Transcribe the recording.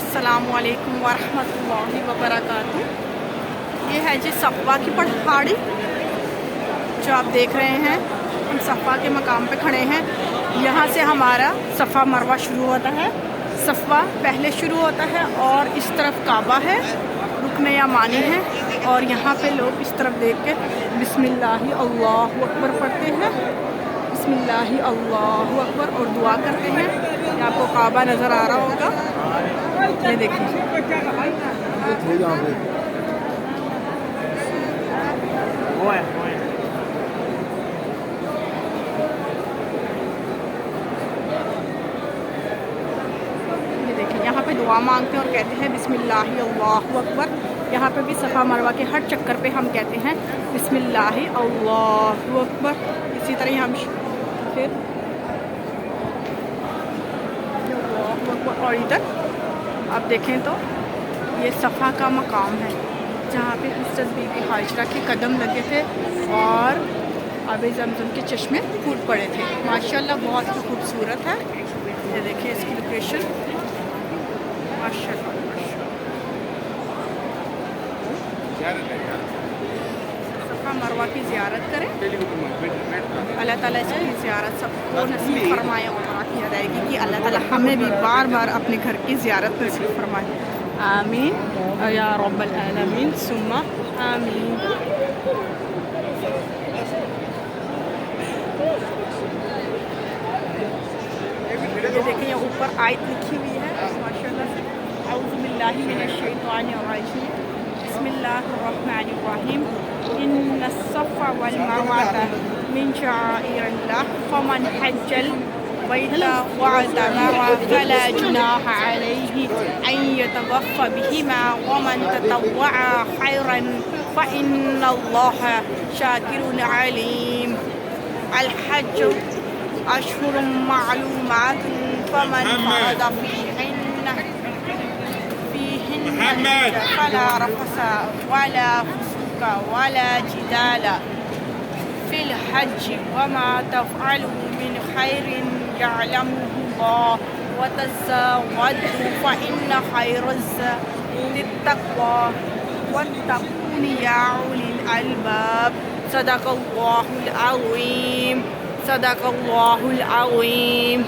अस्सलामुअलैकुम वरहमतुल्लाहि वबरकातुहू। ये है जी सफ़ा की पहाड़ी जो आप देख रहे हैं। हम सफ़ा के मकाम पे खड़े हैं। यहाँ से हमारा सफ़ा मरवा शुरू होता है। सफ़ा पहले शुरू होता है और इस तरफ काबा है, रुकने या मानी है। और यहाँ पे लोग इस तरफ देख के बिस्मिल्लाहि अल्लाहु अकबर पढ़ते हैं, बिस्मिल्लाहि अल्लाहु अकबर, और दुआ करते हैं। ये आपको काबा नज़र आ रहा होगा, ये देखिए। ये देखिए, यहाँ पे दुआ मांगते हैं और कहते हैं बिस्मिल्लाहि अल्लाहु अकबर। यहाँ पे भी सफ़ा मरवा के हर चक्कर पे हम कहते हैं बिस्मिल्लाहि अल्लाहु अकबर। इसी तरह हम फिर और इधर आप देखें तो ये सफ़ा का मकाम है जहाँ पे हज़रत बीबी हाजरा के कदम लगे थे और आबे ज़मज़म के चश्मे फूट पड़े थे। माशाल्लाह बहुत ही खूबसूरत है। ये देखिए इसकी लोकेशन, माशाल्लाह। सफ़ा मरवा की ज़ियारत करें, अल्लाह ताला इसकी ज़ियारत सबको नसीब फरमाए और की अदायगी कि अल्लाह ताला हमें भी बार बार अपने घर की ज़ियारत नसीब फरमाए। आमीन या रब्बल आलमीन सुम्मा आमीन। ये देखिए यहाँ ऊपर आयत लिखी हुई है माशाल्लाह से, औज़ु बिल्लाहि मिनश शैतानिर रजीम, बिस्मिल्लाहिर रहमानिर रहीम, इन्नस-सफ़ा वल मरवता मिन शआइरिल्लाह फमन हज्जल बैता वअतमरा फला जुनाहा अलैहि अन यतवफ़्फ़ा बिहिमा वमन ततव्वअ खैरन फ़इन्नल्लाहा शाकिरुन अलीम। अल हज्ज अशहुरुम मालूमातुन फमन फ़रज़ फ़ीहिन्ना फला रफ़सा वला फ़ुसूका वला जिदाला फ़िल हज्ज वमा तफ़अलू मिन खैरिन यअलमुहुल्लाह वतज़व्वदू फ़इन्न खैरज़्ज़ादि तक़वा वत्तक़ूनि या उलिल अलबाब। सदक़ल्लाहुल अज़ीम, सदक़ल्लाहुल अज़ीम।